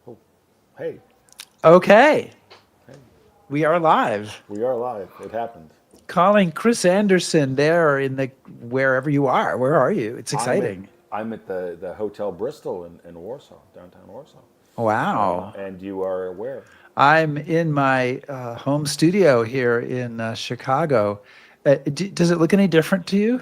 Oh, hey, Okay, hey, we are live. we are live. It happened. Calling Chris Anderson there in the wherever you are. Where are you? It's I'm at exciting. I'm at the Hotel Bristol in Warsaw, downtown Warsaw, Wow. and you are where? I'm in my home studio here in Chicago. Does it look any different to you?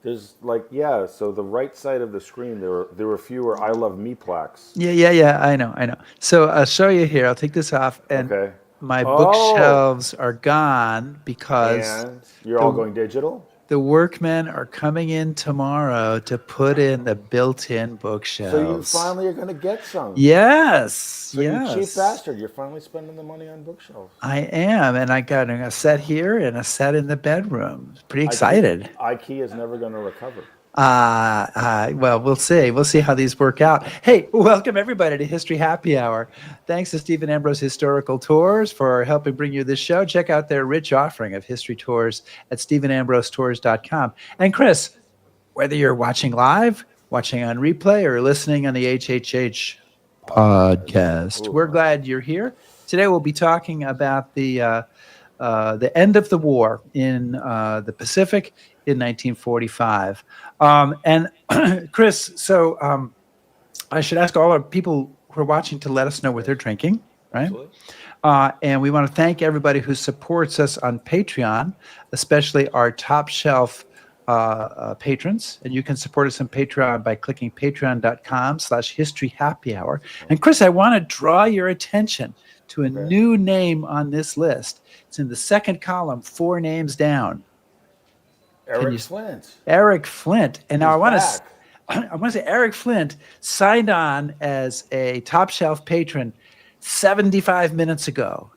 There's like yeah. So the right side of the screen there were fewer "I love me" plaques. Yeah. I know. So I'll show you here. I'll take this off, and Okay. my Oh, bookshelves are gone because and you're all the going digital. the workmen are coming in tomorrow to put in the built-in So you bookshelves. finally are going to get some. Yes, So you cheap yes, bastard, you're finally spending the money on bookshelves. I am. And I got a set here and a set in the bedroom. Pretty IKEA, excited. IKEA is never going to recover. Well, we'll see. We'll see how these work out. Hey, welcome everybody to History Happy Hour. Thanks to Stephen Ambrose Historical Tours for helping bring you this show. Check out their rich offering of history tours at stephenambrosetours.com. And Chris, whether you're watching live, watching on replay, or listening on the HHH Archives. podcast, Ooh, we're glad you're here. Today we'll be talking about the end of the war in the Pacific in 1945. And Chris, I should ask all our people who are watching to let us know what yes, they're drinking, right? absolutely. And we want to thank everybody who supports us on Patreon, especially our top shelf patrons. And you can support us on Patreon by clicking patreon.com/history happy hour. And Chris, I want to draw your attention to a Okay. new name on this list. It's in the second column, 4 names down. Can Eric you? Flint. Eric Flint. And now He's back. I want to say Eric Flint signed on as a top shelf patron 75 minutes ago.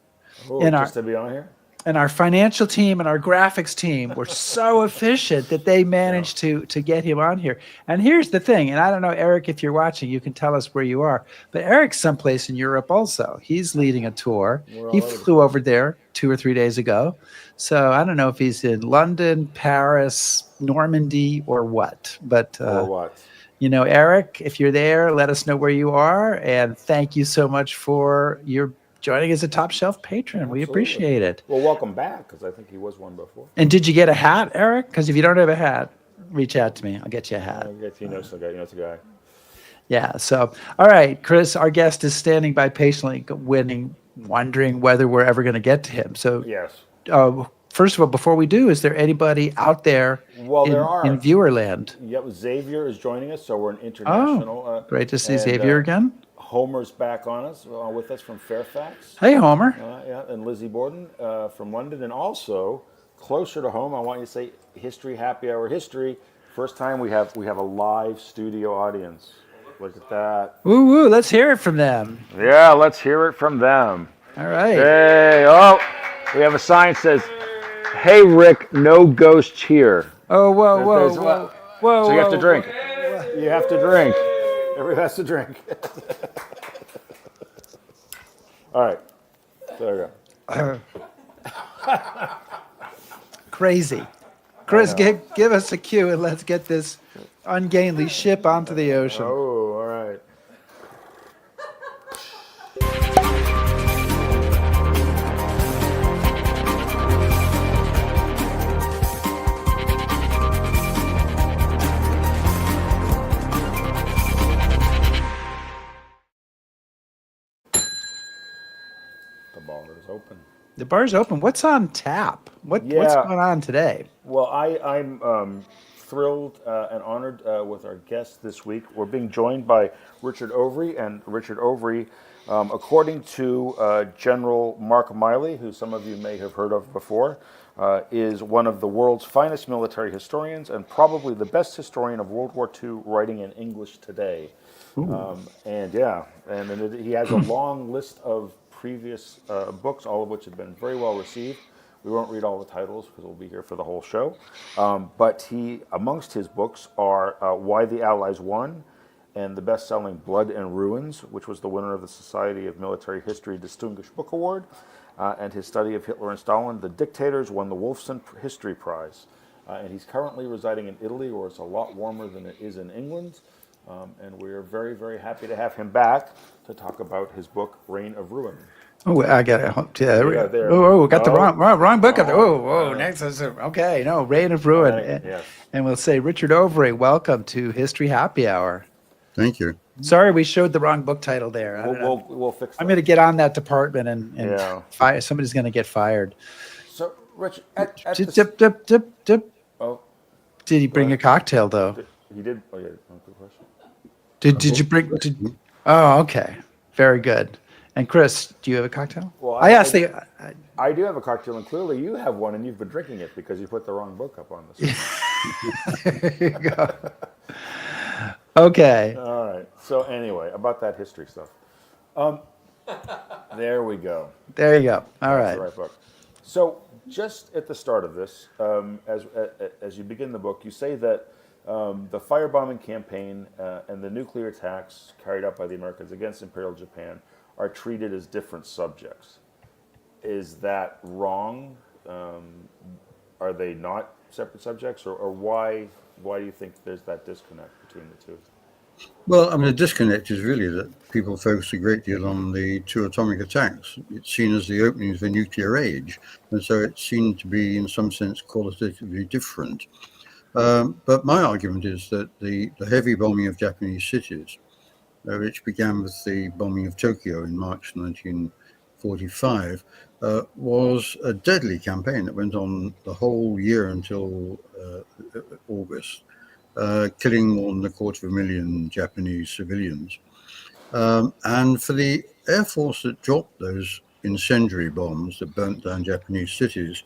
Oh, And just our to be on here? and our financial team and our graphics team were so efficient that they Yeah. managed to get him on here. And here's the thing, and I don't know, Eric, if you're watching, you can tell us where you are. But Eric's someplace in Europe also. He's leading a tour. We're He all over the flew place. over there 2 or 3 days ago. So I don't know if he's in London, Paris, Normandy, or what. But Or what? Eric, if you're there, let us know where you are. And thank you so much for your joining as a top shelf patron. We Absolutely. appreciate it. Well, welcome back, because I think he was one before. And did you get a hat, Eric? Because if you don't have a hat, reach out to me. I'll get you a hat. I guess you know some guy. You know the guy. Yeah. So, all right, Chris, our guest is standing by patiently, wondering whether we're ever going to get to him. So, Yes. first of all, before we do, is there anybody out there Well, there in are. viewer land? Yep, Xavier is joining us, so we're an Oh, international. great to see And Xavier again. Homer's back on us, with us from Fairfax. Hey, Homer. Yeah, and Lizzie Borden from London, and also closer to home. I want you to say History Happy Hour History. First time we have a live studio audience. Look at that. Woo woo. Let's hear it from them. Yeah, let's hear it from them. All right. Hey, oh, we have a sign that says, "Hey Rick, no ghosts here." Oh, whoa, whoa, There's- whoa, whoa. So you have to whoa, drink. whoa. You have to drink. Everybody has to drink. All right. There we go. Crazy. Chris, give us a cue and let's get this ungainly ship onto the ocean. Oh, all right. The bar is open. The bar's open. What's on tap? What's Yeah. going on today? Well, I'm thrilled and honored with our guest this week. We're being joined by Richard Overy, and Richard Overy, according to General Mark Miley, who some of you may have heard of before, is one of the world's finest military historians and probably the best historian of World War II writing in English today. And yeah, and then he has a long list of previous books, all of which have been very well received. We won't read all the titles because we'll be here for the whole show. But amongst his books are Why the Allies Won and the best-selling Blood and Ruins, which was the winner of the Society of Military History Distinguished Book Award, and his study of Hitler and Stalin, The Dictators, won the Wolfson History Prize. And he's currently residing in Italy, where it's a lot warmer than it is in England. And we are very, very happy to have him back to talk about his book, Reign of Ruin. Oh, I got it. Yeah, there we Yeah, go. there. Oh, got the Oh, wrong book up there. wrong. Oh, next is okay. No, Reign of Ruin, Yes. and we'll say Richard Overy, welcome to History Happy Hour. Thank you. Sorry, we showed the wrong book title there. I don't know. We'll fix that. I'm going to get on that department and Yeah. fire. Somebody's going to get fired. So, Rich, at Dip, the dip, dip, dip. oh, Did he bring a cocktail though? he did. Oh yeah, good question. Did you bring? Oh, okay, very good. And Chris, do you have a cocktail? Well, I asked the. I do have a cocktail, and clearly you have one, and you've been drinking it because you put the wrong book up on this. There you go. Okay. All right. So anyway, about that history stuff. There we go. There you go. All That's right. the right book. So just at the start of this, as you begin the book, you say that the firebombing campaign and the nuclear attacks carried out by the Americans against Imperial Japan are treated as different subjects. Is that wrong? Are they not separate subjects, or why do you think there's that disconnect between the two? Well, I mean, the disconnect is really that people focus a great deal on the two atomic attacks. It's seen as the opening of the nuclear age, and so it's seen to be, in some sense, qualitatively different. But my argument is that the heavy bombing of Japanese cities, which began with the bombing of Tokyo in March 1945, was a deadly campaign that went on the whole year until August, killing more than 250,000 Japanese civilians. And for the Air Force that dropped those incendiary bombs that burnt down Japanese cities,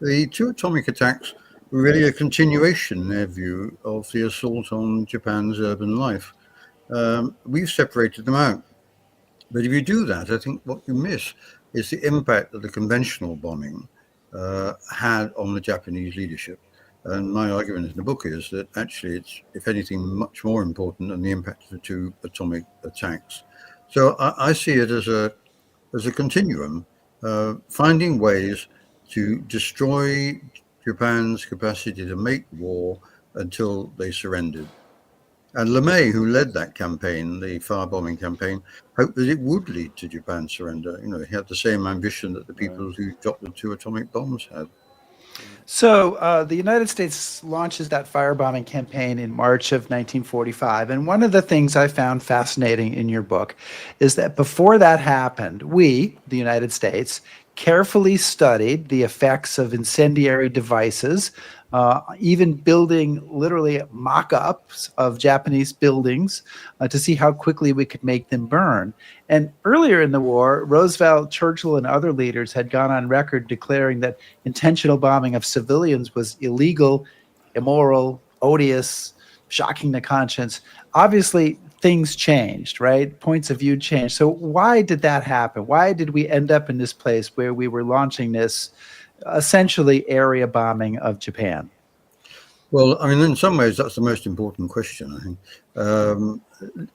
the two atomic attacks were really a continuation, in their view, of the assault on Japan's urban life. We've separated them out. But if you do that, I think what you miss is the impact that the conventional bombing had on the Japanese leadership. And my argument in the book is that actually it's, if anything, much more important than the impact of the two atomic attacks. So I see it as a continuum, finding ways to destroy Japan's capacity to make war until they surrendered. And LeMay, who led that campaign, the firebombing campaign, hoped that it would lead to Japan's surrender. You know, he had the same ambition that the people who dropped the two atomic bombs had. So the United States launches that firebombing campaign in March of 1945. And one of the things I found fascinating in your book is that before that happened, we, the United States, carefully studied the effects of incendiary devices, even building literally mock-ups of Japanese buildings to see how quickly we could make them burn. And earlier in the war, Roosevelt, Churchill, and other leaders had gone on record declaring that intentional bombing of civilians was illegal, immoral, odious, shocking the conscience. Obviously, things changed, right? Points of view changed. So why did that happen? Why did we end up in this place where we were launching this essentially area bombing of Japan? Well, I mean, in some ways, that's the most important question, I think.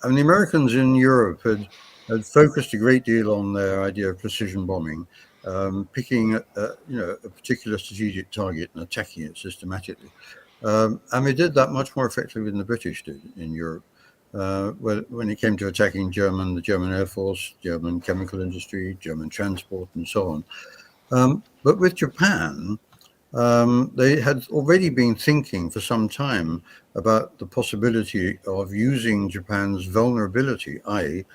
And the Americans in Europe had focused a great deal on their idea of precision bombing, picking a particular strategic target and attacking it systematically. And they did that much more effectively than the British did in Europe. When it came to attacking the German Air Force, German chemical industry, German transport, and so on. But with Japan, they had already been thinking for some time about the possibility of using Japan's vulnerability, i.e.,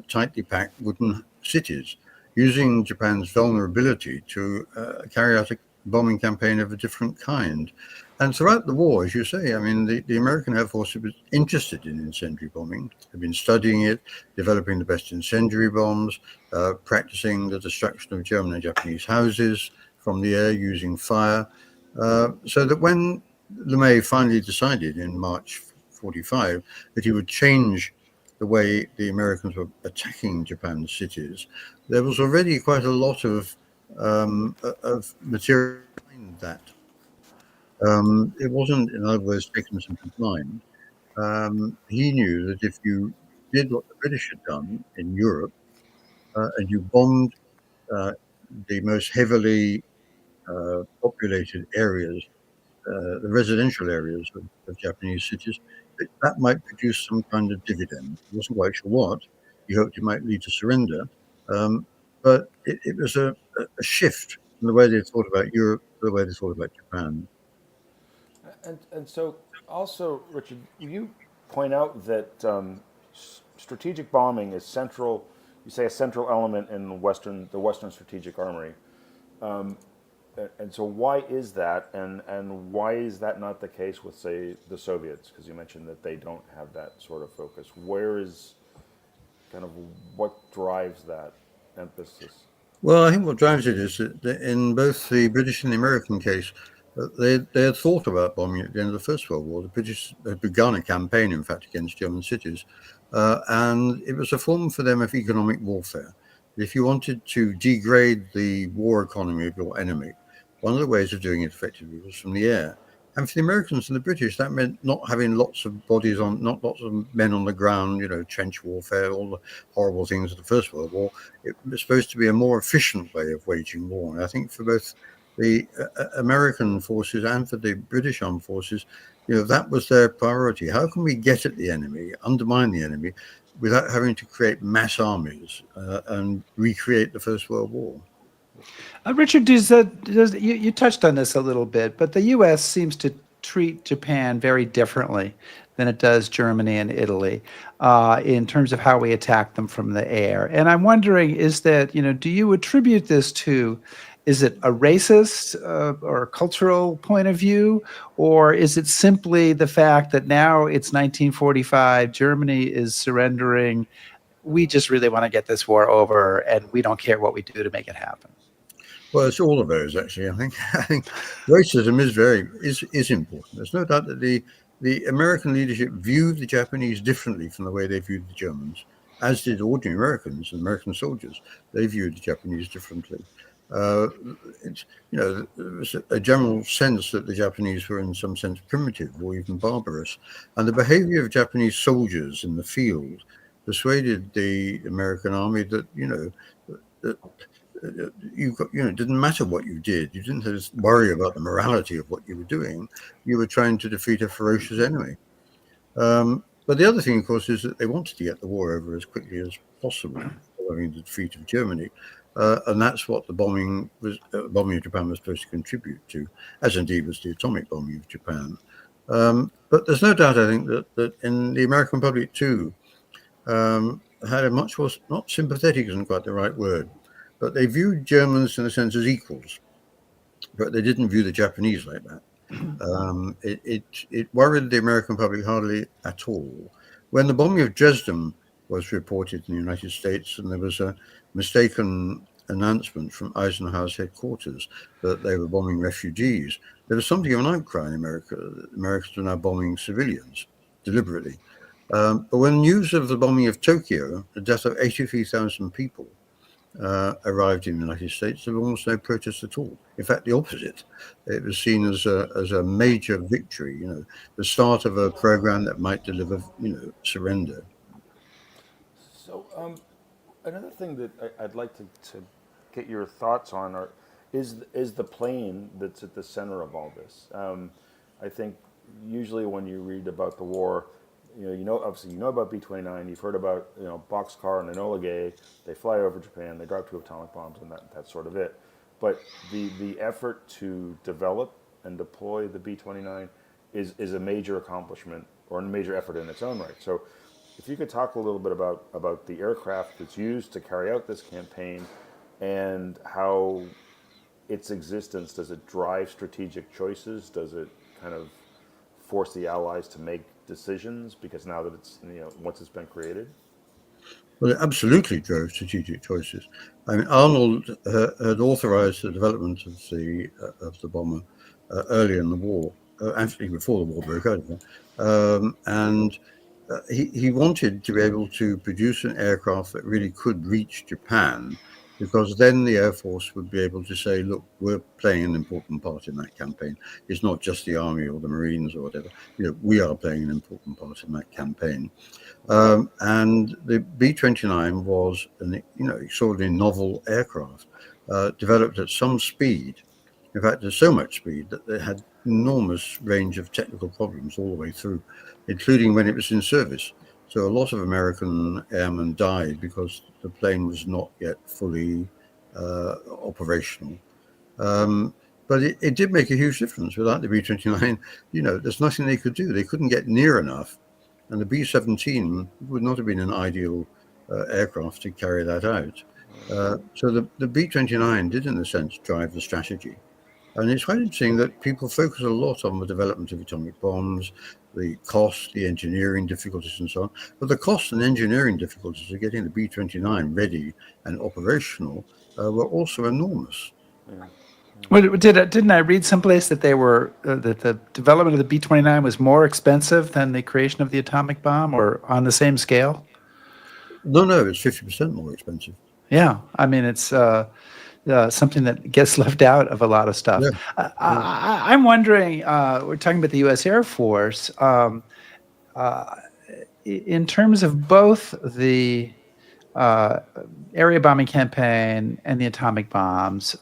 tightly packed wooden cities, using Japan's vulnerability to carry out a bombing campaign of a different kind. And throughout the war, as you say, I mean, the American Air Force was interested in incendiary bombing, had been studying it, developing the best incendiary bombs, practicing the destruction of German and Japanese houses from the air using fire. So that when LeMay finally decided in March 45 that he would change the way the Americans were attacking Japan's cities, there was already quite a lot of material behind that. It wasn't, in other words, taken simply blind. He knew that if you did what the British had done in Europe and you bombed the most heavily populated areas, the residential areas of Japanese cities, that might produce some kind of dividend. He wasn't quite sure what. He hoped it might lead to surrender. Um, but it was a shift in the way they thought about Europe, the way they thought about Japan. And so also, Richard, you point out that strategic bombing is central. You say a central element in the Western strategic armory. And so why is that, and why is that not the case with, say, the Soviets? Because you mentioned that they don't have that sort of focus. Where is kind of what drives that emphasis? Well, I think what drives it is that in both the British and the American case, they had thought about bombing at the end of the First World War. The British had begun a campaign, in fact, against German cities, and it was a form for them of economic warfare. If you wanted to degrade the war economy of your enemy, one of the ways of doing it effectively was from the air. And for the Americans and the British, that meant not having lots of bodies on, not lots of men on the ground, trench warfare, all the horrible things of the First World War. It was supposed to be a more efficient way of waging war. And I think for both the American forces and for the British armed forces, that was their priority. How can we get at the enemy, undermine the enemy, without having to create mass armies and recreate the First World War? Richard, you touched on this a little bit, but the U.S. seems to treat Japan very differently than it does Germany and Italy in terms of how we attack them from the air. And I'm wondering, do you attribute this to, is it a racist or a cultural point of view, or is it simply the fact that now it's 1945, Germany is surrendering, we just really want to get this war over, and we don't care what we do to make it happen? Well, it's all of those actually. I think I think racism is important. There's no doubt that the American leadership viewed the Japanese differently from the way they viewed the Germans, as did ordinary Americans and American soldiers. They viewed the Japanese differently. Uh, there was a general sense that the Japanese were in some sense primitive or even barbarous, and the behavior of Japanese soldiers in the field persuaded the American army that that it didn't matter what you did. You didn't have to worry about the morality of what you were doing. You were trying to defeat a ferocious enemy. But the other thing, of course, is that they wanted to get the war over as quickly as possible following the defeat of Germany. And that's what the bombing of Japan was supposed to contribute to, as indeed was the atomic bombing of Japan. But there's no doubt, I think, that in the American public, too, had a much more, not sympathetic isn't quite the right word, but they viewed Germans in a sense as equals, but they didn't view the Japanese like that. It worried the American public hardly at all. When the bombing of Dresden was reported in the United States, and there was a mistaken announcement from Eisenhower's headquarters that they were bombing refugees, there was something of an outcry in America. Americans were now bombing civilians deliberately. But when news of the bombing of Tokyo, the death of 83,000 people, arrived in the United States, there was almost no protest at all. In fact, the opposite. It was seen as a major victory, the start of a program that might deliver, surrender. So another thing that I'd like to get your thoughts on is the plane that's at the center of all this. I think usually when you read about the war, obviously about B-29. You've heard about Boxcar and Enola Gay. They fly over Japan. They drop 2 atomic bombs, and that's sort of it. But the effort to develop and deploy the B-29 is a major accomplishment or a major effort in its own right. So, if you could talk a little bit about the aircraft that's used to carry out this campaign, and how its existence, does it drive strategic choices? Does it kind of force the Allies to make decisions because now that it's once it's been created? Well, it absolutely drove strategic choices. I mean, Arnold had authorized the development of the bomber earlier in the war, actually before the war broke out, and he wanted to be able to produce an aircraft that really could reach Japan, because then the Air Force would be able to say, look, we're playing an important part in that campaign. It's not just the Army or the Marines or whatever. We are playing an important part in that campaign. And the B-29 was an extraordinarily novel aircraft, developed at some speed. In fact, there's so much speed that they had enormous range of technical problems all the way through, including when it was in service. So a lot of American airmen died because the plane was not yet fully operational. Um, but it did make a huge difference. Without the B-29, there's nothing they could do. They couldn't get near enough. And the B-17 would not have been an ideal aircraft to carry that out. So the B-29 did, in a sense, drive the strategy. And it's quite interesting that people focus a lot on the development of atomic bombs, the cost, the engineering difficulties, and so on. But the cost and engineering difficulties of getting the B-29 ready and operational were also enormous. Yeah. Didn't I read someplace that they were that the development of the B-29 was more expensive than the creation of the atomic bomb, or on the same scale? No, it's 50% more expensive. Yeah, I mean it's something that gets left out of a lot of stuff. Yeah, yeah. I'm wondering. We're talking about the U.S. Air Force uh, in terms of both the uh, area bombing campaign and the atomic bombs.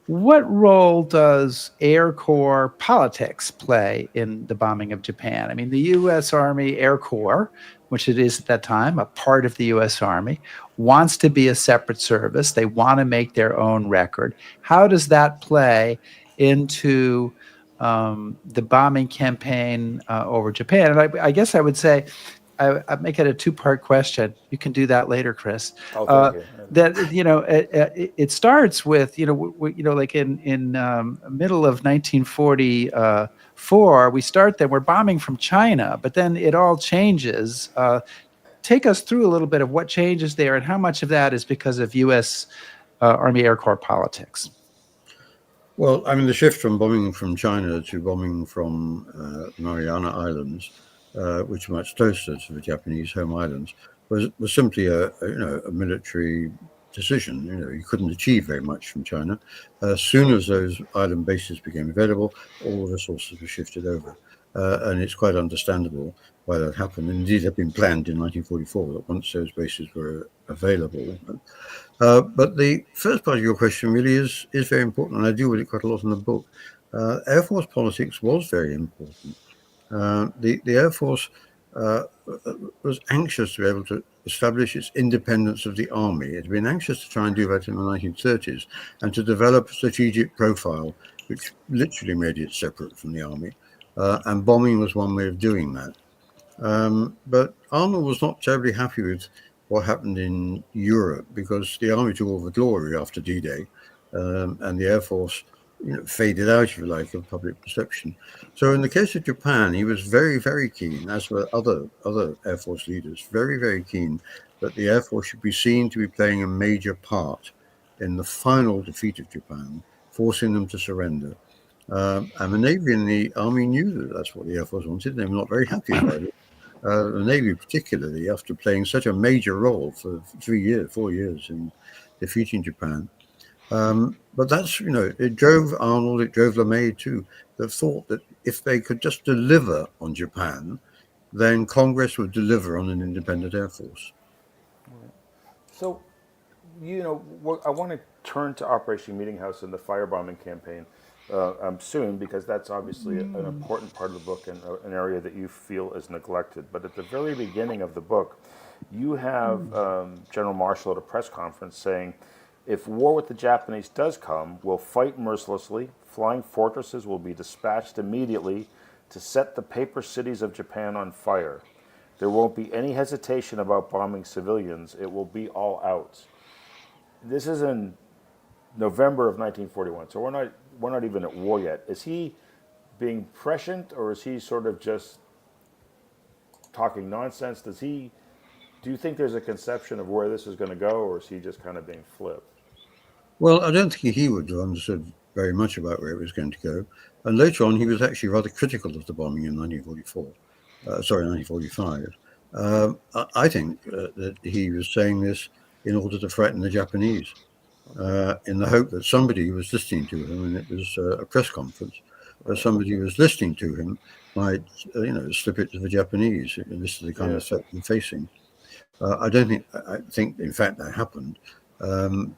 What role does Air Corps politics play in the bombing of Japan? I mean, the U.S. Army Air Corps, which it is at that time, a part of the U.S. Army, wants to be a separate service. They want to make their own record. How does that play into the bombing campaign over Japan? And I guess I would say, I make it a two-part question. You can do that later, Chris. Oh, thank you. That it starts with like in middle of 1944, we start that we're bombing from China, but then it all changes. Take us through a little bit of what changes there, and how much of that is because of U.S. Army Air Corps politics. Well, I mean, the shift from bombing from China to bombing from the Mariana Islands, which are much closer to the Japanese home islands, was simply a military decision. You couldn't achieve very much from China. As soon as those island bases became available, all the resources were shifted over. And it's quite understandable why that happened. Indeed, it had been planned in 1944 that once those bases were available. But the first part of your question really is very important, and I deal with it quite a lot in the book. Air Force politics was very important. The Air Force was anxious to be able to establish its independence of the Army. It had been anxious to try and do that in the 1930s and to develop a strategic profile which literally made it separate from the Army. And bombing was one way of doing that. But Arnold was not terribly happy with what happened in Europe because the Army took all the glory after D-Day, and the Air Force faded out, if you like, of public perception. So in the case of Japan, he was very, very keen, as were other Air Force leaders, very, very keen that the Air Force should be seen to be playing a major part in the final defeat of Japan, forcing them to surrender. And the Navy and the Army knew that that's what the Air Force wanted. They were not very happy about it. The Navy, particularly, after playing such a major role for 4 years in defeating Japan. But that's, it drove Arnold, it drove LeMay too, the thought that if they could just deliver on Japan, then Congress would deliver on an independent Air Force. So, I want to turn to Operation Meeting House and the firebombing campaign soon, because that's obviously an important part of the book and an area that you feel is neglected. But at the very beginning of the book, you have General Marshall at a press conference saying, if war with the Japanese does come, we'll fight mercilessly. Flying fortresses will be dispatched immediately to set the paper cities of Japan on fire. There won't be any hesitation about bombing civilians. It will be all out. This is in November of 1941, so we're not even at war yet. Is he being prescient, or is he sort of just talking nonsense? Do you think there's a conception of where this is going to go, or is he just kind of being flipped? Well, I don't think he would have understood very much about where it was going to go. And later on, he was actually rather critical of the bombing in 1945. I think that he was saying this in order to frighten the Japanese, in the hope that somebody was listening to him, and it was a press conference, somebody was listening to him might, slip it to the Japanese. This is the kind of threat they're facing. I think, in fact, that happened.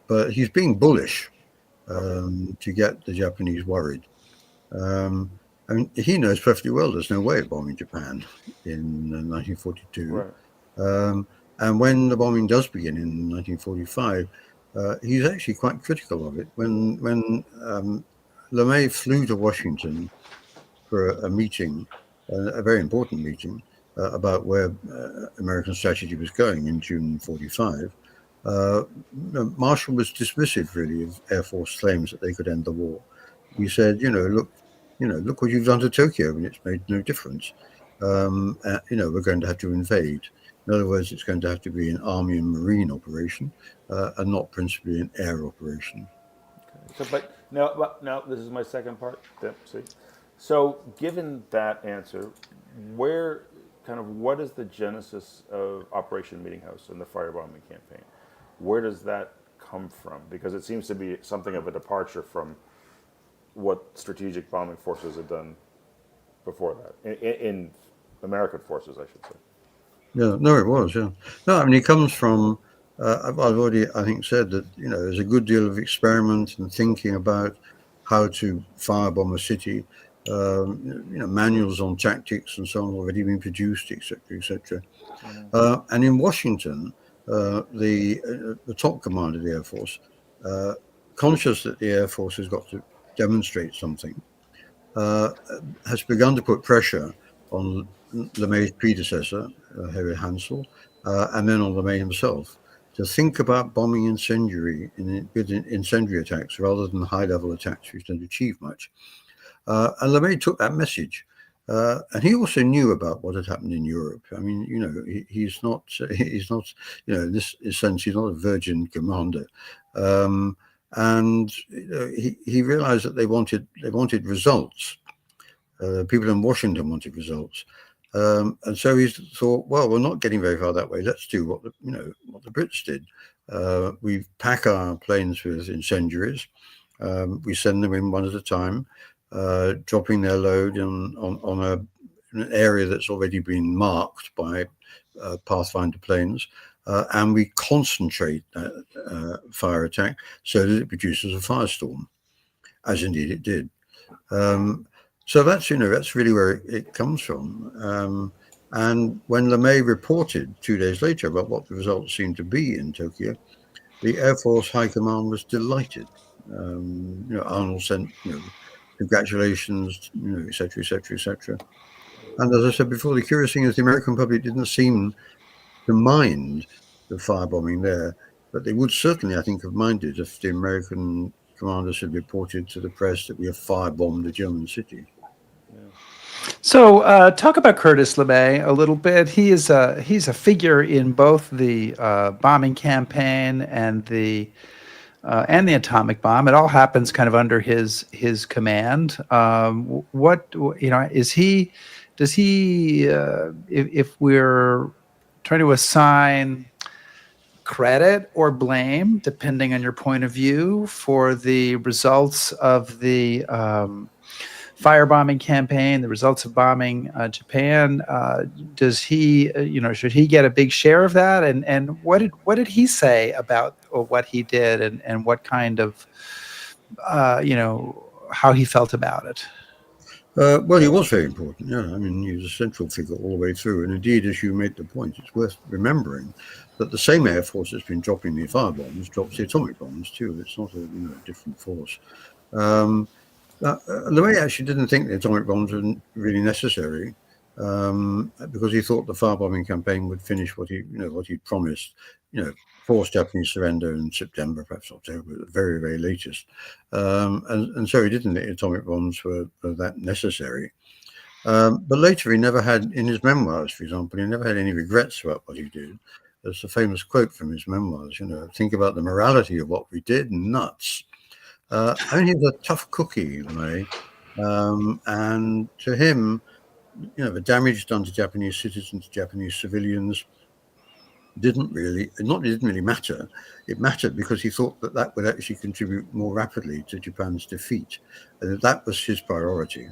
But he's being bullish to get the Japanese worried. I mean, he knows perfectly well there's no way of bombing Japan in 1942. Right. Um, and when the bombing does begin in 1945, he's actually quite critical of it. When LeMay flew to Washington for a meeting, a very important meeting about where American strategy was going in June 45, Marshall was dismissive, really, of Air Force claims that they could end the war. He said, look what you've done to Tokyo, and it's made no difference. We're going to have to invade. In other words, it's going to have to be an army and marine operation, and not principally an air operation. So, but now this is my second part. Yep, see, so given that answer, where kind of what is the genesis of Operation Meeting House and the firebombing campaign? Where does that come from? Because it seems to be something of a departure from what strategic bombing forces had done before that in American forces, I should say. Yeah, no, it was. Yeah, no, I mean, it comes from. I've already, I think, said that there's a good deal of experiment and thinking about how to firebomb a city. Manuals on tactics and so on already been produced, etc., etc. And in Washington, the top command of the Air Force, uh, conscious that the Air Force has got to demonstrate something, uh, has begun to put pressure on LeMay's predecessor, Harry Hansel, and then on LeMay himself to think about bombing with incendiary attacks rather than high-level attacks which don't achieve much. And LeMay took that message. And he also knew about what had happened in Europe. I mean, he's not, in this sense, he's not a virgin commander. Um, and he realized that they wanted results. People in Washington wanted results, and so he thought, well, we're not getting very far that way. Let's do what the Brits did. We pack our planes with incendiaries. We send them in one at a time, dropping their load on an area that's already been marked by Pathfinder planes, and we concentrate that fire attack so that it produces a firestorm, as indeed it did. Um, so that's really where it comes from. And when LeMay reported 2 days later about what the results seemed to be in Tokyo, the Air Force High Command was delighted. Arnold sent congratulations, et cetera, et cetera, et cetera. And as I said before, the curious thing is the American public didn't seem to mind the firebombing there, but they would certainly, I think, have minded if the American commanders had reported to the press that we have firebombed a German city. So, talk about Curtis LeMay a little bit. He's a figure in both the bombing campaign and the atomic bomb. It all happens kind of under his command. What is he? Does he? If we're trying to assign credit or blame, depending on your point of view, for the results of the firebombing campaign, the results of bombing Japan. Does he, should he get a big share of that? And what did he say about what he did and what kind of, how he felt about it? Well, he was very important. Yeah, I mean, he was a central figure all the way through. And indeed, as you made the point, it's worth remembering that the same Air Force that's been dropping the firebombs drops the atomic bombs too. It's not a different force. Um, LeMay actually didn't think the atomic bombs were really necessary because he thought the firebombing campaign would finish what he promised. Force Japanese surrender in September, perhaps October, at the very, very latest. And so he didn't think atomic bombs were that necessary. But later, he never had, in his memoirs, for example, he never had any regrets about what he did. There's a famous quote from his memoirs, think about the morality of what we did, nuts. I mean, he was a tough cookie, LeMay. And to him, the damage done to Japanese citizens, Japanese civilians, it didn't really matter. It mattered because he thought that would actually contribute more rapidly to Japan's defeat. And that was his priority.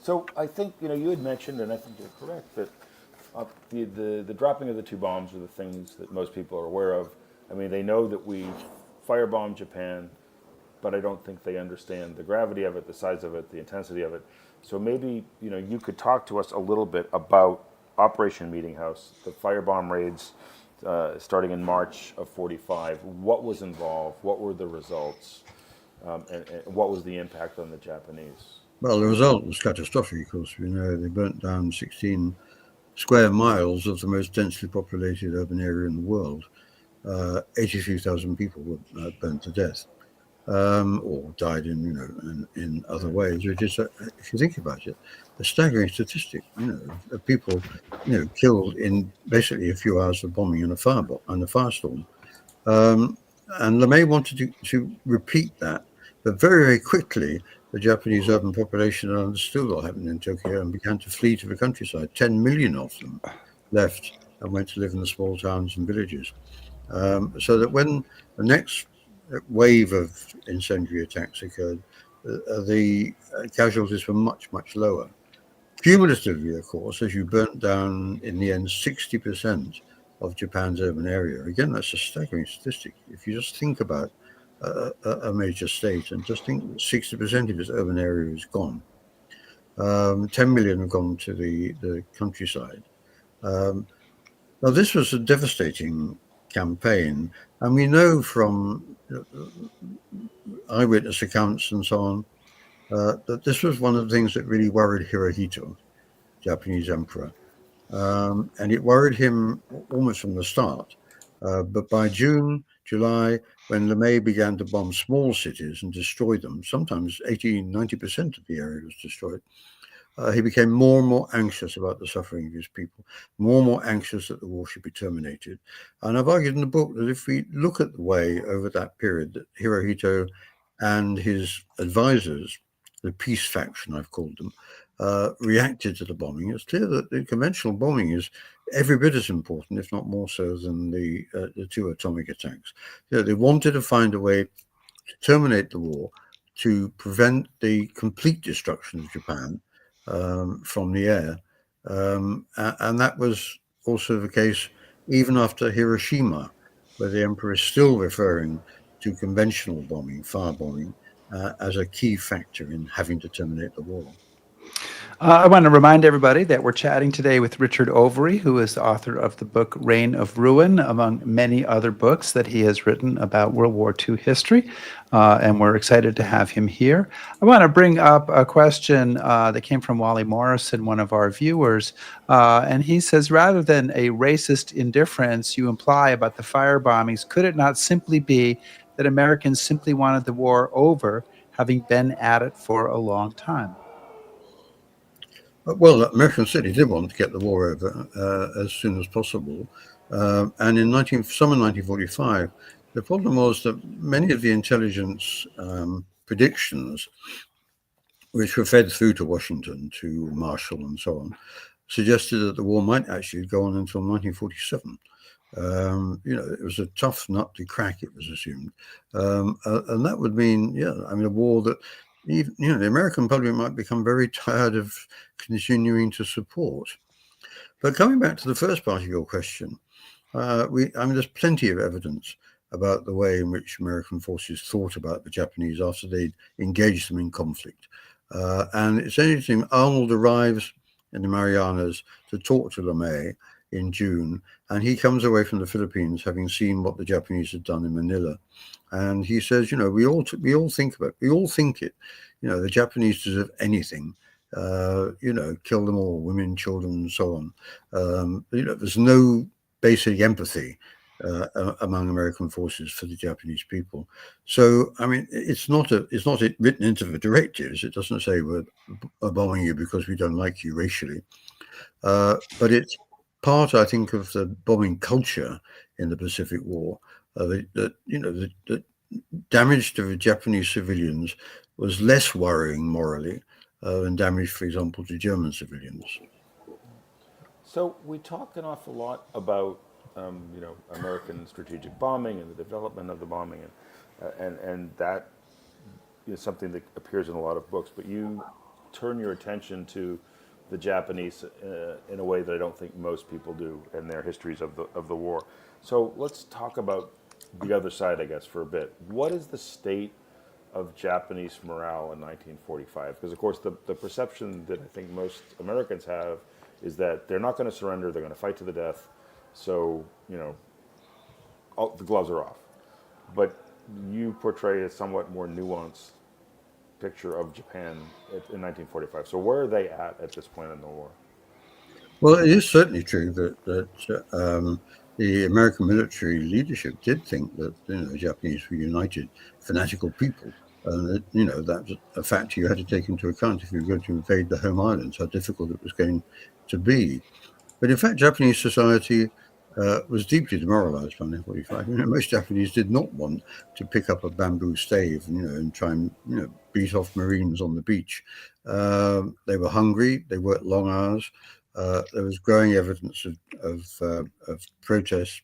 So I think you had mentioned, and I think you're correct, that the dropping of the two bombs are the things that most people are aware of. I mean, they know that we firebombed Japan. but I don't think they understand the gravity of it, the size of it, the intensity of it. So maybe you could talk to us a little bit about Operation Meeting House, the firebomb raids starting in March of '45. What was involved? What were the results? And what was the impact on the Japanese? Well, the result was catastrophic, of course. They burnt down 16 square miles of the most densely populated urban area in the world. 83,000 people were burnt to death, or died in other ways, which is, if you think about it, a staggering statistic. Of people, killed in basically a few hours of bombing and a firestorm. Um, and LeMay wanted to repeat that, but very, very quickly, the Japanese urban population understood what happened in Tokyo and began to flee to the countryside. 10 million of them left and went to live in the small towns and villages. So that when the next wave of incendiary attacks occurred, the casualties were much, much lower. Cumulatively, of course, as you burnt down in the end 60% of Japan's urban area. Again, that's a staggering statistic. If you just think about a major state and just think that 60% of its urban area is gone, 10 million have gone to the countryside. Um, Now, this was a devastating campaign, and we know from eyewitness accounts and so on that this was one of the things that really worried Hirohito, Japanese emperor. And it worried him almost from the start. But by June, July, when LeMay began to bomb small cities and destroy them, sometimes 80, 90% of the area was destroyed, he became more and more anxious about the suffering of his people, more and more anxious that the war should be terminated. And I've argued in the book that if we look at the way over that period that Hirohito and his advisors, the peace faction, I've called them, reacted to the bombing, it's clear that the conventional bombing is every bit as important, if not more so, than the two atomic attacks. They wanted to find a way to terminate the war, to prevent the complete destruction of Japan from the air. And that was also the case even after Hiroshima, where the emperor is still referring to conventional bombing, firebombing, as a key factor in having to terminate the war. I want to remind everybody that we're chatting today with Richard Overy, who is the author of the book Reign of Ruin, among many other books that he has written about World War II history. And we're excited to have him here. I want to bring up a question that came from Wally Morrison, one of our viewers. And he says, rather than a racist indifference you imply about the fire bombings, could it not simply be that Americans simply wanted the war over, having been at it for a long time? Well, American City did want to get the war over as soon as possible. And in summer 1945, the problem was that many of the intelligence predictions, which were fed through to Washington, to Marshall and so on, suggested that the war might actually go on until 1947. It was a tough nut to crack, it was assumed. And that would mean, a war that even, the American public might become very tired of continuing to support. But coming back to the first part of your question, there's plenty of evidence about the way in which American forces thought about the Japanese after they'd engaged them in conflict. And it's interesting, Arnold arrives in the Marianas to talk to LeMay in June, and he comes away from the Philippines having seen what the Japanese had done in Manila. And he says, we all think it, the Japanese deserve anything, kill them all, women, children, and so on. There's no basic empathy among American forces for the Japanese people. So, it's not written into the directives. It doesn't say we're bombing you because we don't like you racially. But it's part, I think, of the bombing culture in the Pacific War. The damage to the Japanese civilians was less worrying morally than damage, for example, to German civilians. So we talk an awful lot about American strategic bombing and the development of the bombing, and that is something that appears in a lot of books. But you turn your attention to the Japanese in a way that I don't think most people do in their histories of the war. So let's talk about the other side, I guess, for a bit. What is the state of Japanese morale in 1945? Because, of course, the perception that I think most Americans have is that they're not going to surrender, they're going to fight to the death, so, all, the gloves are off. But you portray a somewhat more nuanced picture of Japan in 1945. So where are they at this point in the war? Well, it is certainly true that the American military leadership did think that the Japanese were united, fanatical people, and that that's a factor you had to take into account if you were going to invade the home islands, how difficult it was going to be. But in fact, Japanese society was deeply demoralized by 1945. Most Japanese did not want to pick up a bamboo stave, and try and beat off Marines on the beach. They were hungry. They worked long hours. There was growing evidence of protests,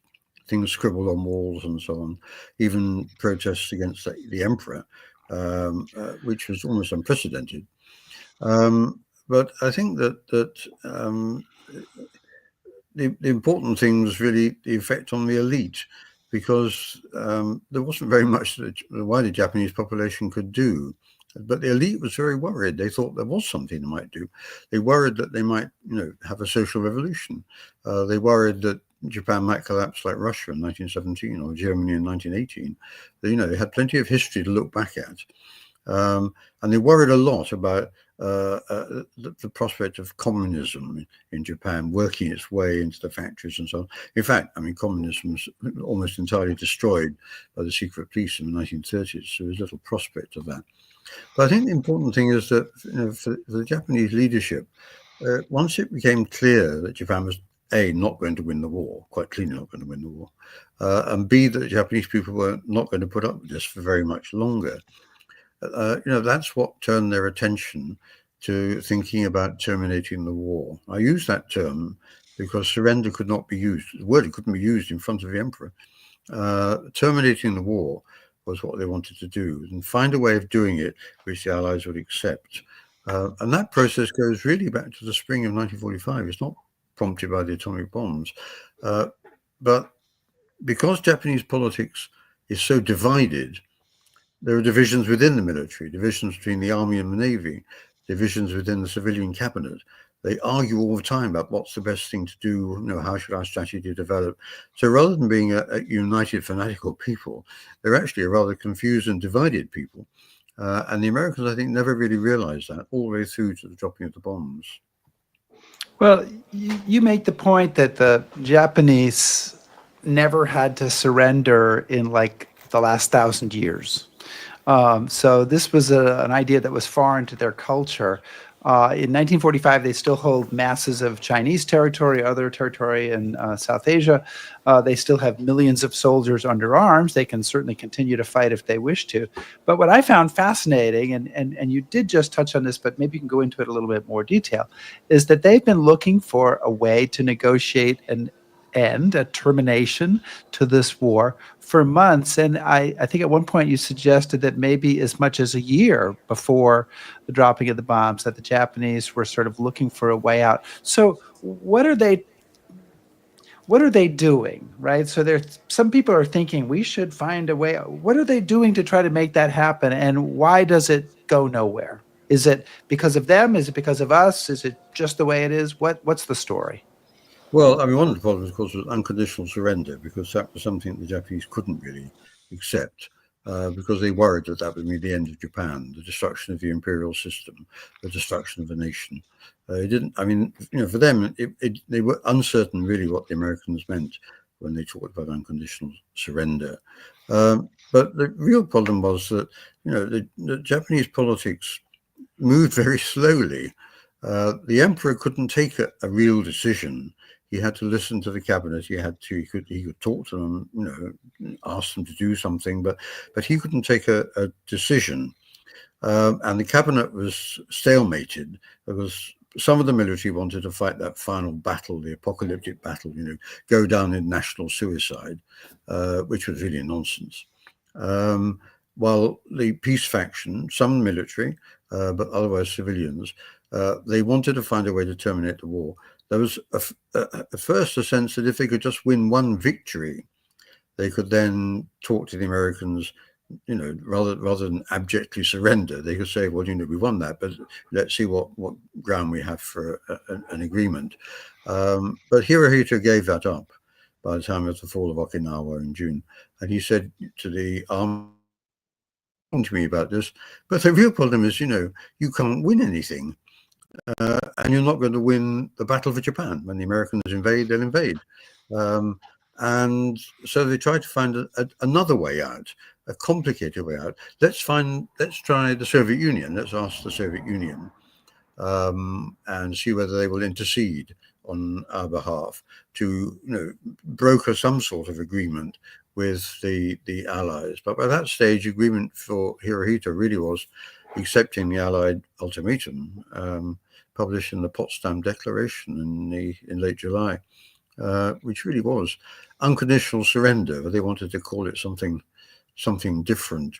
things scribbled on walls and so on, even protests against the emperor, which was almost unprecedented. But I think that the important thing was really the effect on the elite, because there wasn't very much that the wider Japanese population could do. But the elite was very worried. They thought there was something they might do. They worried that they might, have a social revolution. They worried that Japan might collapse like Russia in 1917 or Germany in 1918. They had plenty of history to look back at. And they worried a lot about the prospect of communism in Japan working its way into the factories and so on. In fact, communism was almost entirely destroyed by the secret police in the 1930s, so there's little prospect of that. But I think the important thing is that for the Japanese leadership, once it became clear that Japan was A, not going to win the war, quite clearly not going to win the war, and B, that the Japanese people were not going to put up with this for very much longer, that's what turned their attention to thinking about terminating the war. I use that term because surrender could not be used. The word couldn't be used in front of the emperor. Terminating the war was what they wanted to do, and find a way of doing it which the Allies would accept. And that process goes really back to the spring of 1945. It's not prompted by the atomic bombs. But because Japanese politics is so divided, there are divisions within the military, divisions between the army and the navy, divisions within the civilian cabinet. They argue all the time about what's the best thing to do, how should our strategy develop. So rather than being a united, fanatical people, they're actually a rather confused and divided people. And the Americans, I think, never really realized that all the way through to the dropping of the bombs. Well, you make the point that the Japanese never had to surrender in like the last 1,000 years. So this was an idea that was foreign to their culture. In 1945, they still hold masses of Chinese territory, other territory in South Asia. They still have millions of soldiers under arms. They can certainly continue to fight if they wish to. But what I found fascinating, and you did just touch on this, but maybe you can go into it a little bit more detail, is that they've been looking for a way to negotiate an end, a termination to this war for months. And I think at one point you suggested that maybe as much as a year before the dropping of the bombs that the Japanese were sort of looking for a way out. So what are they doing, right? So there's some people are thinking we should find a way. What are they doing to try to make that happen? And why does it go nowhere? Is it because of them? Is it because of us? Is it just the way it is? What's the story? Well, one of the problems, of course, was unconditional surrender, because that was something the Japanese couldn't really accept, because they worried that that would mean the end of Japan, the destruction of the imperial system, the destruction of the nation. It didn't. For them, they were uncertain really what the Americans meant when they talked about unconditional surrender. But the real problem was that the Japanese politics moved very slowly. The emperor couldn't take a real decision. He had to listen to the cabinet. He could talk to them, ask them to do something, but he couldn't take a decision. And the cabinet was stalemated because some of the military wanted to fight that final battle, the apocalyptic battle, go down in national suicide, which was really nonsense. While the peace faction, some military, but otherwise civilians, they wanted to find a way to terminate the war. There was at first a sense that if they could just win one victory, they could then talk to the Americans rather than abjectly surrender, they could say, well, we won that, but let's see what ground we have for an agreement. But Hirohito gave that up by the time of the fall of Okinawa in June. And he said to the army, to me about this, but the real problem is, you can't win anything. And you're not going to win the battle for Japan. When the Americans invade, they'll invade. And so they tried to find another way out, a complicated way out. Let's try the Soviet Union. Let's ask the Soviet Union and see whether they will intercede on our behalf to, broker some sort of agreement with the Allies. But by that stage, agreement for Hirohito really was accepting the Allied ultimatum published in the Potsdam Declaration in late July, which really was unconditional surrender, but they wanted to call it something different.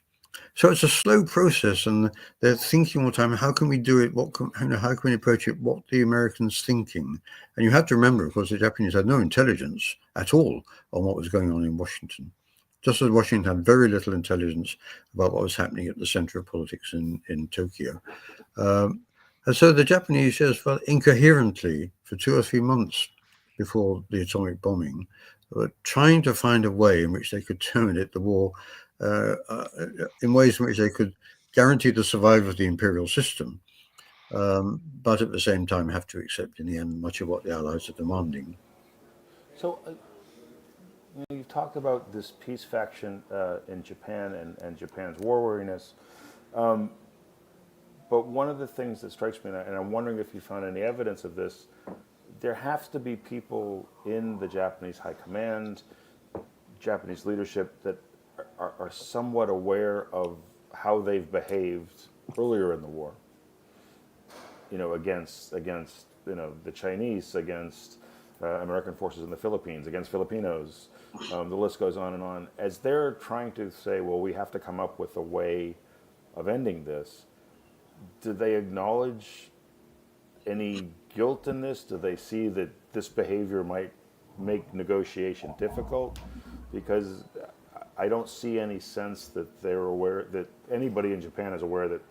So it's a slow process, and they're thinking all the time, how can we do it? How can we approach it? What the Americans thinking? And you have to remember, of course, the Japanese had no intelligence at all on what was going on in Washington. Just as Washington had very little intelligence about what was happening at the center of politics in Tokyo. And so the Japanese just felt incoherently for 2 or 3 months before the atomic bombing, were trying to find a way in which they could terminate the war in ways in which they could guarantee the survival of the imperial system, but at the same time have to accept in the end much of what the Allies are demanding. So, you've talked about this peace faction in Japan and Japan's war weariness. But one of the things that strikes me, and I'm wondering if you found any evidence of this, there has to be people in the Japanese high command, Japanese leadership that are somewhat aware of how they've behaved earlier in the war. Against the Chinese, against American forces in the Philippines, against Filipinos. The list goes on and on. As they're trying to say, well, we have to come up with a way of ending this, do they acknowledge any guilt in this? Do they see that this behavior might make negotiation difficult? Because I don't see any sense that they're aware, that anybody in Japan is aware that,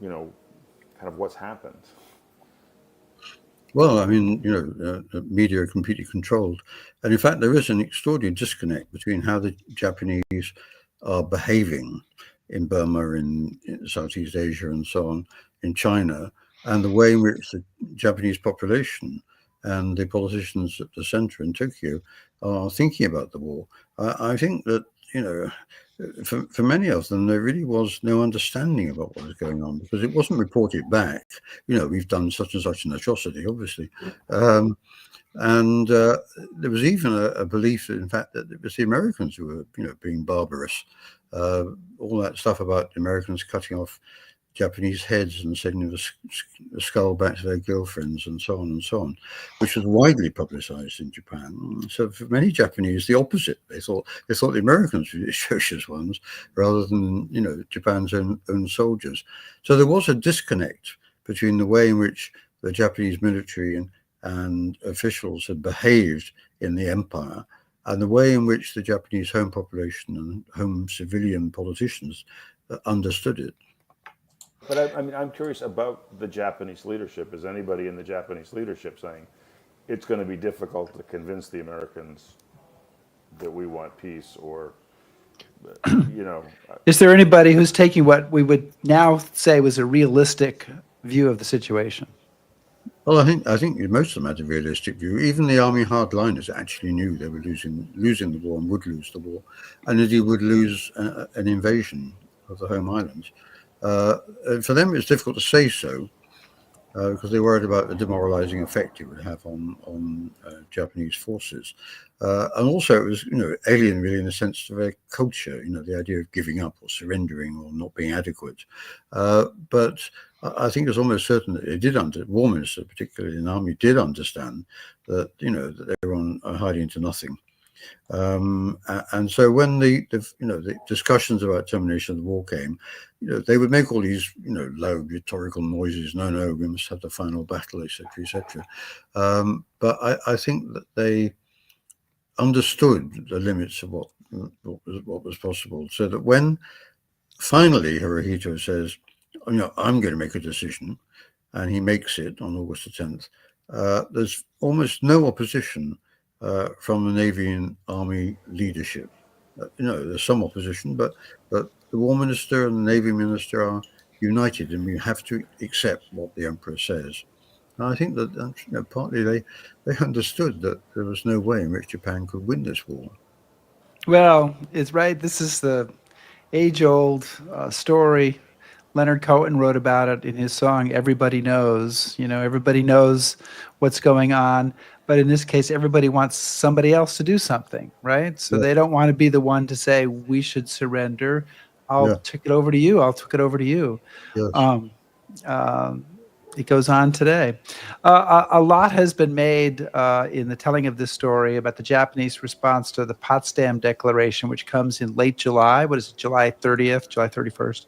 kind of what's happened. Well, I mean, the media are completely controlled. And in fact, there is an extraordinary disconnect between how the Japanese are behaving in Burma, in Southeast Asia, and so on, in China, and the way in which the Japanese population and the politicians at the center in Tokyo are thinking about the war. I think that, for many of them, there really was no understanding about what was going on because it wasn't reported back. We've done such and such an atrocity, obviously. And there was even a belief, in fact, that it was the Americans who were, being barbarous. All that stuff about the Americans cutting off Japanese heads and sending the skull back to their girlfriends and so on, which was widely publicized in Japan. So for many Japanese, the opposite. They thought the Americans were the atrocious ones rather than, Japan's own soldiers. So there was a disconnect between the way in which the Japanese military and officials had behaved in the empire and the way in which the Japanese home population and home civilian politicians understood it. But I'm curious about the Japanese leadership. Is anybody in the Japanese leadership saying it's going to be difficult to convince the Americans that we want peace, or Is there anybody who's taking what we would now say was a realistic view of the situation? Well, I think most of them had a realistic view. Even the army hardliners actually knew they were losing the war and would lose the war, and that he would lose an invasion of the home islands. For them, it's difficult to say so because they worried about the demoralizing effect it would have on Japanese forces. And also, it was alien really in the sense of their culture. The idea of giving up or surrendering or not being adequate. But I think it's almost certain that they did war minister, particularly in the army, did understand that that they were on hiding into nothing. And so when the discussions about termination of the war came, they would make all these loud rhetorical noises. No, we must have the final battle, etc., etc. But I think that they understood the limits of what what was possible. So that when finally Hirohito says, I'm going to make a decision, and he makes it on August the 10th, there's almost no opposition from the Navy and Army leadership. There's some opposition, but the War Minister and the Navy Minister are united, and we have to accept what the Emperor says. And I think that partly they understood that there was no way in which Japan could win this war. Well, it's right. This is the age-old story. Leonard Cohen wrote about it in his song "Everybody Knows." Everybody knows what's going on, but in this case, everybody wants somebody else to do something, right? So Yes, they don't want to be the one to say we should surrender. I'll yeah, take it over to you. I'll take it over to you. yes, Um, um, it goes on today. A lot has been made in the telling of this story about the Japanese response to the Potsdam Declaration, which comes in late July. What is it, July 30th, July 31st?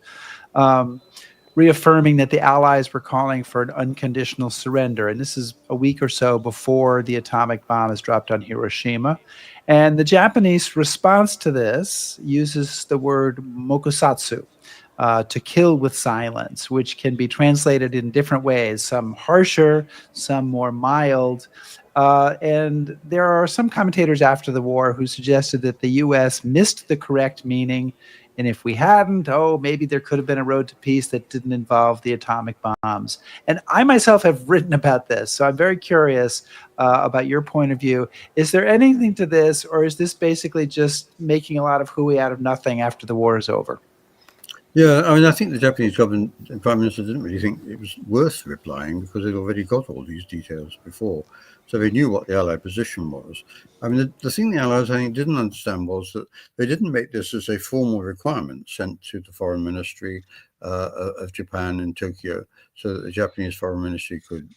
Reaffirming that the Allies were calling for an unconditional surrender. And this is a week or so before the atomic bomb is dropped on Hiroshima. And the Japanese response to this uses the word mokusatsu, to kill with silence, which can be translated in different ways, some harsher, some more mild. And there are some commentators after the war who suggested that the U.S. missed the correct meaning. And if we hadn't, maybe there could have been a road to peace that didn't involve the atomic bombs. And I myself have written about this, so I'm very curious about your point of view. Is there anything to this, or is this basically just making a lot of hooey out of nothing after the war is over? yeah. I mean, I think the Japanese government and Prime Minister didn't really think it was worth replying because they'd already got all these details before, so they knew what the Allied position was. I mean, the thing the Allies, I think, didn't understand was that they didn't make this as a formal requirement sent to the Foreign Ministry of Japan in Tokyo, so that the Japanese Foreign Ministry could,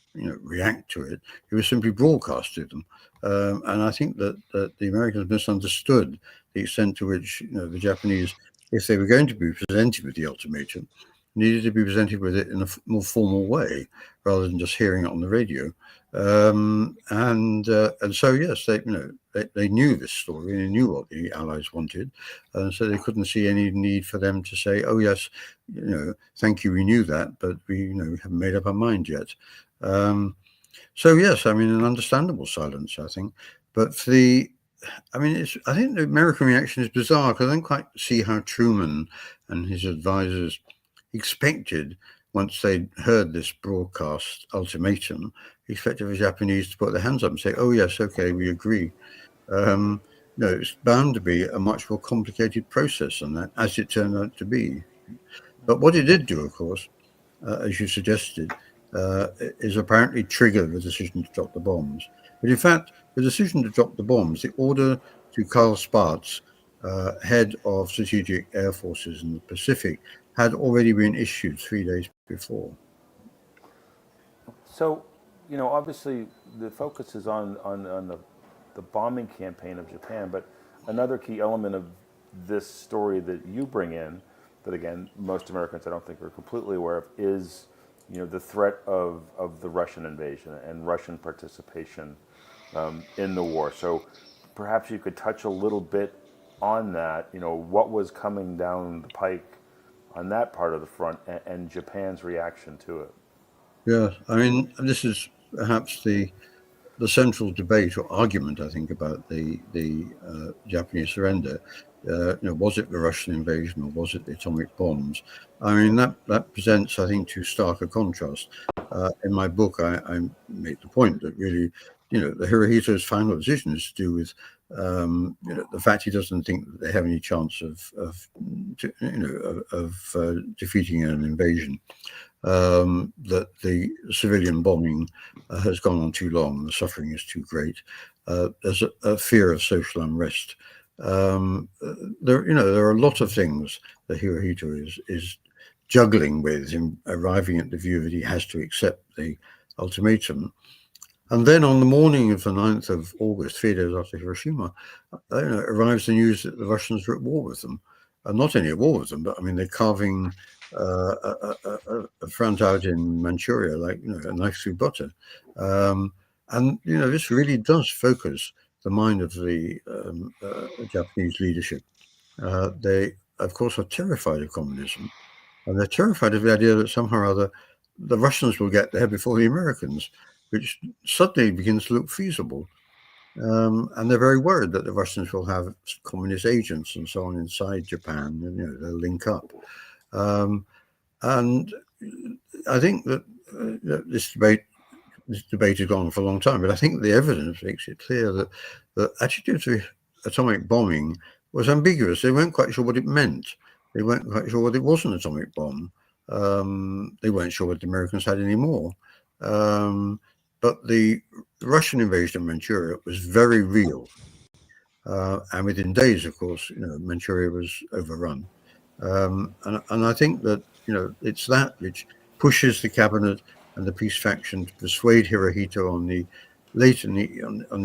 react to it. It was simply broadcast to them, and I think that the Americans misunderstood the extent to which the Japanese, if they were going to be presented with the ultimatum, needed to be presented with it in a more formal way rather than just hearing it on the radio. And so yes, they knew this story and they knew what the Allies wanted, and so they couldn't see any need for them to say, "Oh yes, thank you, we knew that, but we haven't made up our mind yet." So yes, I mean, an understandable silence, I think, but I think the American reaction is bizarre because I don't quite see how Truman and his advisors expected, once they'd heard this broadcast ultimatum, expected the Japanese to put their hands up and say, "Oh yes, okay, we agree." No, it's bound to be a much more complicated process than that, as it turned out to be. But what it did do, of course, as you suggested, is apparently trigger the decision to drop the bombs. But in fact, the decision to drop the bombs, the order to Karl Spaatz, head of strategic air forces in the Pacific, had already been issued 3 days before. So, obviously the focus is on the bombing campaign of Japan, but another key element of this story that you bring in, that again most Americans I don't think are completely aware of, is the threat of the Russian invasion and Russian participation in the war. So perhaps you could touch a little bit on that. What was coming down the pike on that part of the front, and Japan's reaction to it. Yeah, I mean, this is perhaps the central debate or argument, I think, about the Japanese surrender. Was it the Russian invasion or was it the atomic bombs? I mean, that presents, I think, too stark a contrast. In my book, I make the point that really, the Hirohito's final decision is to do with, the fact he doesn't think that they have any chance of defeating an invasion. That the civilian bombing has gone on too long and the suffering is too great. There's a fear of social unrest. There are a lot of things that Hirohito is juggling with in arriving at the view that he has to accept the ultimatum. And then on the morning of the 9th of August, 3 days after Hiroshima, arrives the news that the Russians are at war with them. Not only at war with them, but I mean, they're carving a front out in Manchuria like a knife through butter. And this really does focus the mind of the Japanese leadership. They, of course, are terrified of communism, and they're terrified of the idea that somehow or other the Russians will get there before the Americans, which suddenly begins to look feasible. And they're very worried that the Russians will have communist agents and so on inside Japan, and they'll link up. And I think that this debate has gone on for a long time, but I think the evidence makes it clear that the attitude to atomic bombing was ambiguous. They weren't quite sure what it meant. They weren't quite sure what it was an atomic bomb. They weren't sure what the Americans had anymore. But the Russian invasion of Manchuria was very real. And within days, of course, Manchuria was overrun. And I think that, it's that which pushes the cabinet and the peace faction to persuade Hirohito on the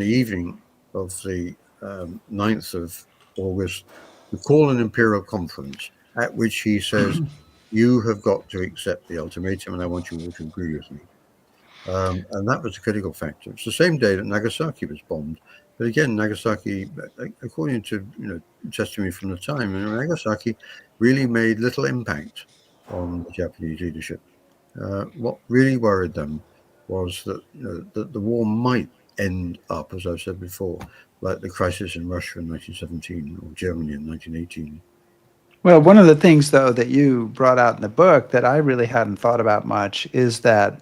evening of the 9th of August to call an imperial conference at which he says, you have got to accept the ultimatum and I want you all to agree with me. And that was a critical factor. It's the same day that Nagasaki was bombed. But again, Nagasaki, according to testimony from the time, Nagasaki really made little impact on the Japanese leadership. What really worried them was that that the war might end up, as I've said before, like the crisis in Russia in 1917 or Germany in 1918. Well, one of the things, though, that you brought out in the book that I really hadn't thought about much is that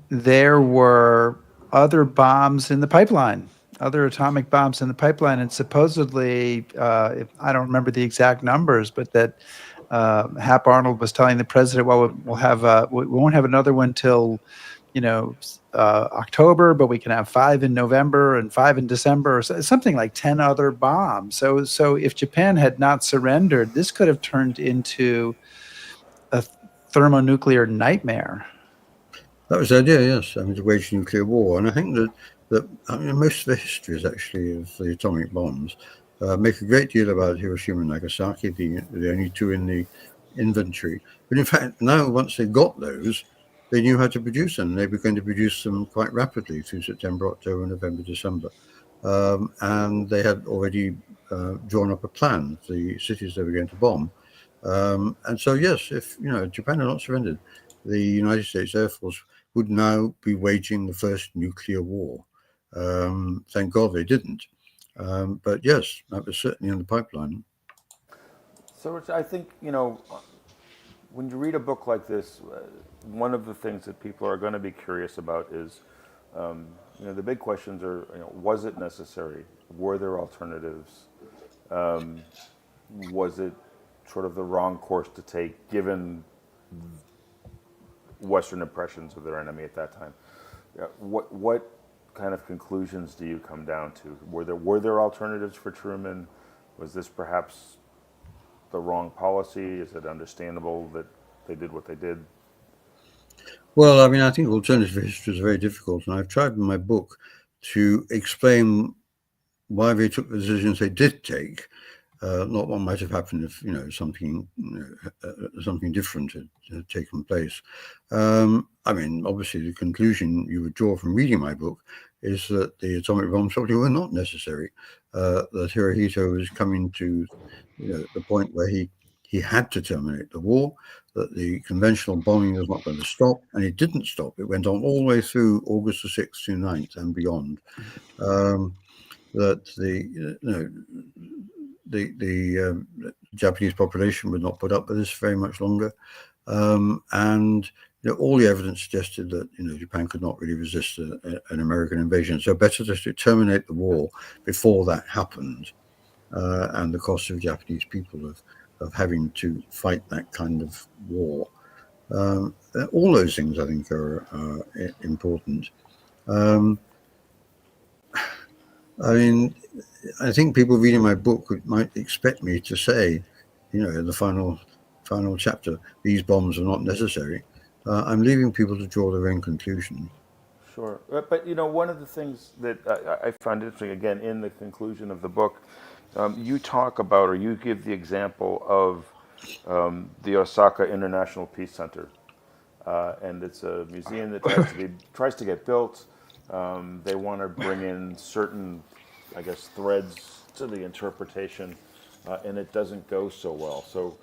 there were other bombs in the pipeline, other atomic bombs in the pipeline, and supposedly, I don't remember the exact numbers, but that Hap Arnold was telling the president, "Well, we won't have another one till October, but we can have 5 in November and 5 in December, or something like 10 other bombs." So if Japan had not surrendered, this could have turned into a thermonuclear nightmare. That was the idea, yes. I mean, to wage nuclear war, and I think that most of the histories actually of the atomic bombs make a great deal about Hiroshima and Nagasaki, the only two in the inventory. But in fact, now once they got those, they knew how to produce them. They were going to produce them quite rapidly through September, October, November, December, and they had already drawn up a plan of the cities they were going to bomb. And so, yes, if Japan had not surrendered, the United States Air Force would now be waging the first nuclear war. Thank God they didn't. But yes, that was certainly in the pipeline. So I think, when you read a book like this, one of the things that people are going to be curious about is, the big questions are, was it necessary? Were there alternatives? Was it sort of the wrong course to take given Western impressions of their enemy at that time? What kind of conclusions do you come down to? Were there alternatives for Truman? Was this perhaps the wrong policy? Is it understandable that they did what they did? Well, I mean, I think alternative history is very difficult, and I've tried in my book to explain why they took the decisions they did take. Not what might have happened if something different had taken place. I mean, obviously, the conclusion you would draw from reading my book is that the atomic bombs probably were not necessary. That Hirohito was coming to the point where he had to terminate the war. That the conventional bombing was not going to stop, and it didn't stop. It went on all the way through August the 6th to 9th and beyond. That the Japanese population would not put up with this very much longer, and all the evidence suggested that Japan could not really resist an American invasion. So better just to terminate the war before that happened, and the cost of Japanese people of having to fight that kind of war. All those things I think are important. I mean, I think people reading my book might expect me to say, in the final chapter, these bombs are not necessary. I'm leaving people to draw their own conclusion. Sure. But, one of the things that I find interesting, again, in the conclusion of the book, you talk about, or you give the example of the Osaka International Peace Center. And it's a museum that tries to get built. They want to bring in certain I guess, threads to the interpretation, and it doesn't go so well. So,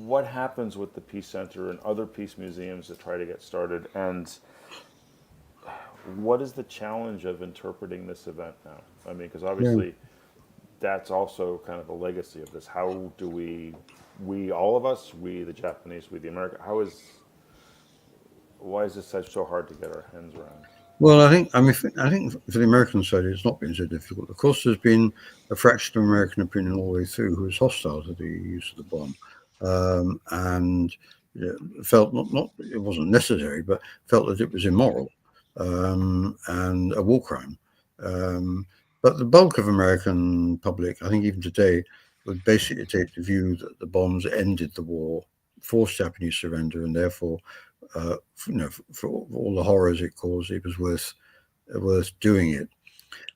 what happens with the Peace Center and other peace museums that try to get started, and what is the challenge of interpreting this event now? I mean, because Yeah. obviously that's also kind of the legacy of this. How do we all of us, we the Japanese, we the American, why is this so hard to get our hands around? Well, I think for the American side, it's not been so difficult. Of course, there's been a fraction of American opinion all the way through who was hostile to the use of the bomb, and felt not it wasn't necessary, but felt that it was immoral and a war crime. Um, but the bulk of American public, I think, even today, would basically take the view that the bombs ended the war, forced Japanese surrender, and therefore for all the horrors it caused, it was worth doing it.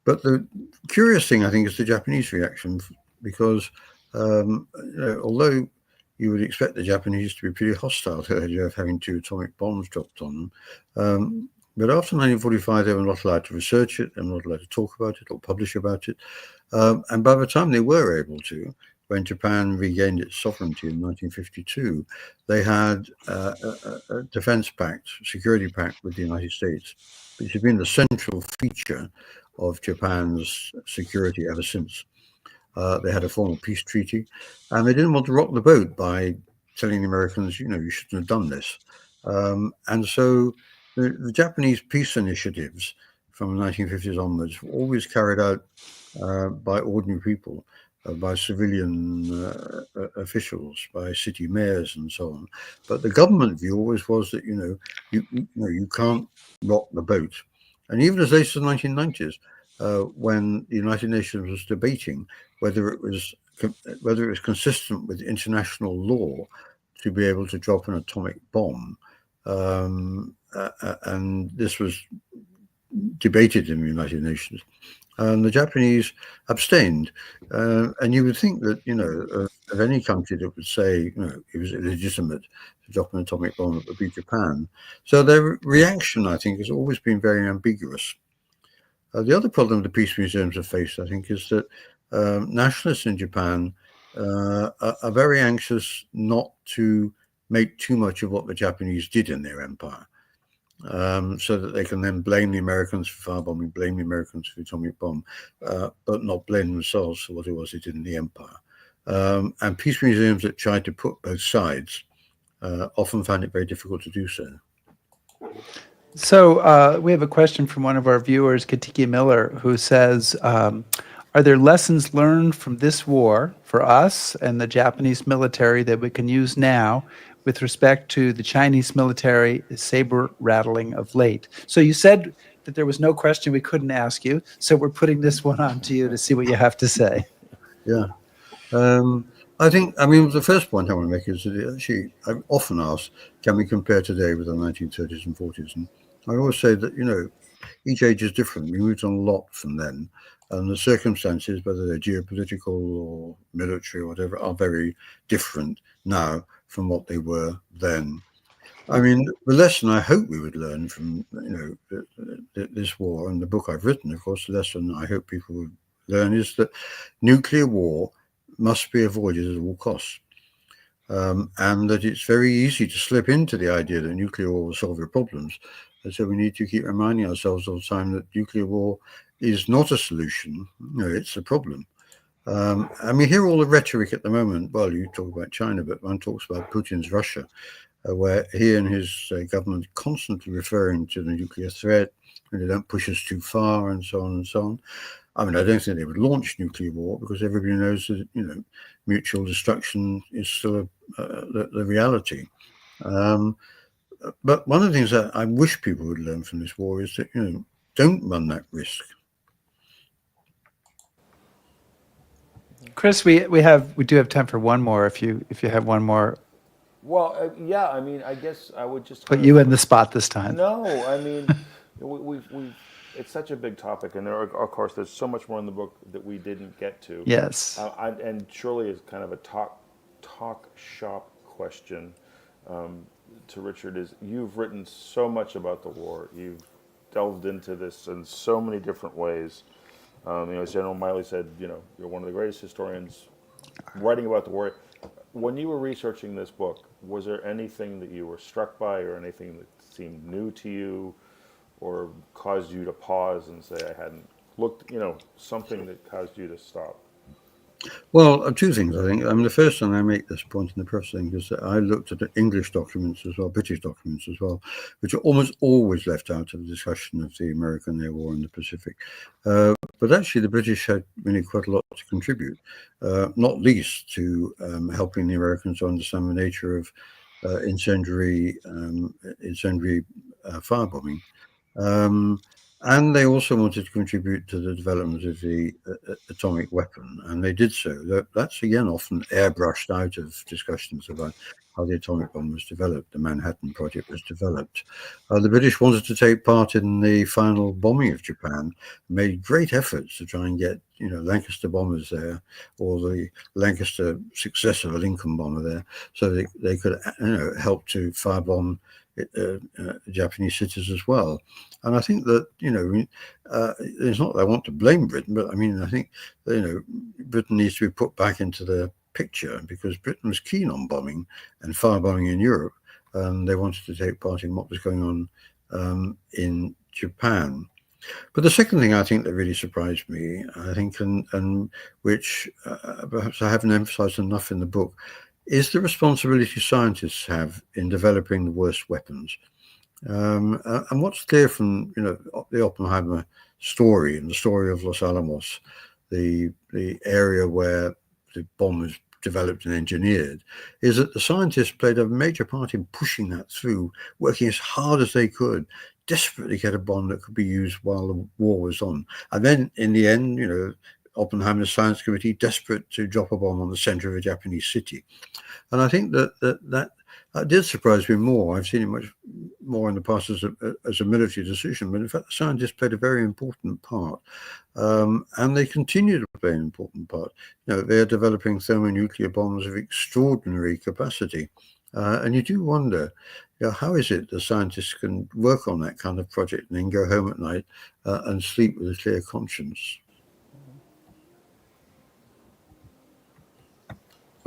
But the curious thing, I think, is the Japanese reaction, because although you would expect the Japanese to be pretty hostile to the idea of having two atomic bombs dropped on them, but after 1945, they were not allowed to research it, they were not allowed to talk about it or publish about it. And by the time they were able to, when Japan regained its sovereignty in 1952, they had a defense pact, security pact with the United States, which has been the central feature of Japan's security ever since. They had a formal peace treaty, and they didn't want to rock the boat by telling the Americans, you shouldn't have done this. And so the Japanese peace initiatives from the 1950s onwards were always carried out by ordinary people, by civilian officials, by city mayors, and so on. But the government view always was that you can't rock the boat. And even as late as the 1990s, when the United Nations was debating whether it was consistent with international law to be able to drop an atomic bomb, and this was debated in the United Nations, and the Japanese abstained. And you would think that, of any country that would say, it was illegitimate to drop an atomic bomb, it would be Japan. So their reaction, I think, has always been very ambiguous. The other problem the peace museums have faced, I think, is that nationalists in Japan are very anxious not to make too much of what the Japanese did in their empire. So that they can then blame the Americans for firebombing, blame the Americans for the atomic bomb, but not blame themselves for what it was they did in the empire. And peace museums that tried to put both sides often found it very difficult to do so. So we have a question from one of our viewers, Katiki Miller, who says, are there lessons learned from this war for us and the Japanese military that we can use now with respect to the Chinese military saber rattling of late? So you said that there was no question we couldn't ask you, so we're putting this one on to you to see what you have to say. Yeah. The first point I want to make is that actually, I'm often asked, can we compare today with the 1930s and 40s? And I always say that, each age is different. We moved on a lot from then. And the circumstances, whether they're geopolitical or military or whatever, are very different now from what they were then. I mean, the lesson I hope we would learn from, this war and the book I've written, of course, the lesson I hope people would learn is that nuclear war must be avoided at all costs. And that it's very easy to slip into the idea that nuclear war will solve your problems. And so we need to keep reminding ourselves all the time that nuclear war is not a solution. It's a problem. And we hear all the rhetoric at the moment. Well, you talk about China, but one talks about Putin's Russia, where he and his government constantly referring to the nuclear threat, and they don't push us too far, and so on and so on. I mean, I don't think they would launch nuclear war because everybody knows that mutual destruction is still the reality. But one of the things that I wish people would learn from this war is that don't run that risk. Chris, we do have time for one more if you have one more. Well, yeah, I mean, I guess I would just Put kind you of in the spot this time. no, I mean, we've it's such a big topic, and of course, there's so much more in the book that we didn't get to. Yes. And surely is kind of a talk shop question to Richard is you've written so much about the war, you've delved into this in so many different ways. As General Miley said, you're one of the greatest historians writing about the war. When you were researching this book, was there anything that you were struck by, or anything that seemed new to you, or caused you to pause and say, I hadn't looked, something that caused you to stop? Well, two things, I think. I mean, the first thing I make this point in the press thing is that I looked at the English documents as well, British documents as well, which are almost always left out of the discussion of the American Air War in the Pacific. But actually, the British had really quite a lot to contribute, not least to helping the Americans to understand the nature of incendiary firebombing. And they also wanted to contribute to the development of the atomic weapon, and they did so. That's again often airbrushed out of discussions about how the atomic bomb was developed, the Manhattan Project was developed. The British wanted to take part in the final bombing of Japan, made great efforts to try and get Lancaster bombers there, or the Lancaster successor, a Lincoln bomber there, so they could help to firebomb Japanese cities as well. And I think that it's not that I want to blame Britain, but I mean I think Britain needs to be put back into the picture, because Britain was keen on bombing and firebombing in Europe, and they wanted to take part in what was going on in Japan. But the second thing I think that really surprised me, I think, and which perhaps I haven't emphasized enough in the book, is the responsibility scientists have in developing the worst weapons. And what's clear from the Oppenheimer story and the story of Los Alamos, the area where the bomb was developed and engineered, is that the scientists played a major part in pushing that through, working as hard as they could, desperately get a bomb that could be used while the war was on. And then in the end, Oppenheimer's science committee desperate to drop a bomb on the center of a Japanese city. And I think that did surprise me more. I've seen it much more in the past as a military decision, but in fact, the scientists played a very important part, and they continue to play an important part. They're developing thermonuclear bombs of extraordinary capacity, and you do wonder, how is it that scientists can work on that kind of project and then go home at night and sleep with a clear conscience?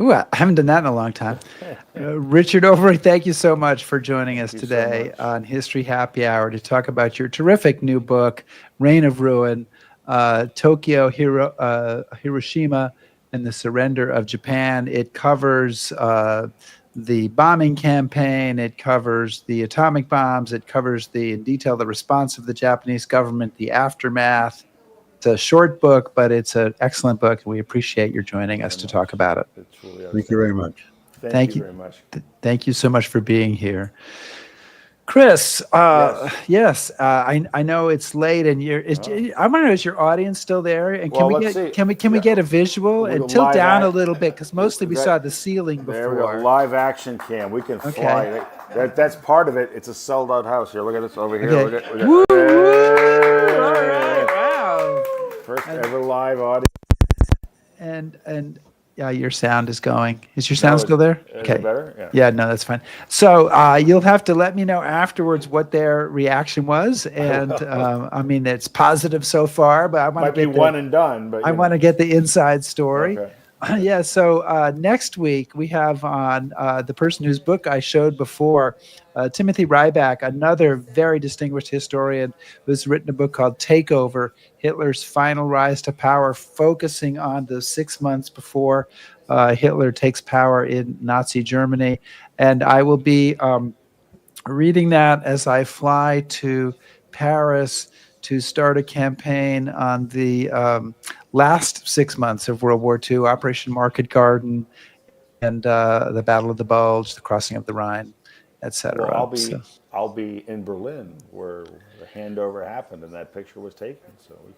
Ooh, I haven't done that in a long time. Richard Overy, thank you so much for joining us today on History Happy Hour to talk about your terrific new book, Reign of Ruin, Tokyo, Hiroshima, and the Surrender of Japan. It covers the bombing campaign. It covers the atomic bombs. It covers in detail the response of the Japanese government, the aftermath. It's a short book, but it's an excellent book, and we appreciate your joining us to talk about it. It's really Thank you very much. Thank you very much. Thank you so much for being here. Chris, yes, I know it's late, and I want to know, is your audience still there? And can we get a visual and tilt down a little bit, because mostly we saw the ceiling before. There we go, live action cam. We can fly. That's part of it. It's a sold out house here. Look at this over here. Okay. Woo! All right, wow. First ever live audience. And yeah, your sound is going. Is your sound still there? Okay. Is it better? Yeah, no, that's fine. So you'll have to let me know afterwards what their reaction was. And I mean, it's positive so far, but I want to get one and done. But I want to get the inside story. Okay. Yeah, so next week we have on the person whose book I showed before, Timothy Ryback, another very distinguished historian who's written a book called Takeover, Hitler's Final Rise to Power, focusing on the 6 months before Hitler takes power in Nazi Germany. And I will be reading that as I fly to Paris to start a campaign on the last 6 months of World War II, Operation Market Garden, and the Battle of the Bulge, the crossing of the Rhine, etc. Well, I'll be in Berlin where the handover happened and that picture was taken.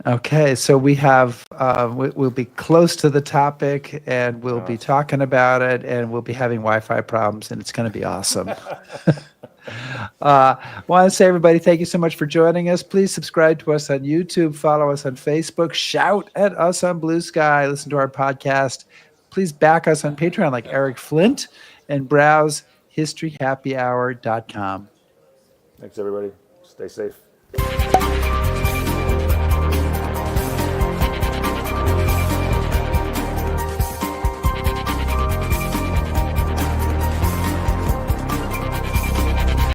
Okay, so we have we'll be close to the topic, and we'll be talking about it, and we'll be having Wi-Fi problems, and it's going to be awesome. Want to say, everybody, thank you so much for joining us. Please subscribe to us on YouTube, follow us on Facebook, shout at us on Blue Sky, listen to our podcast. Please back us on Patreon like Eric Flint, and browse historyhappyhour.com. Thanks, everybody. Stay safe.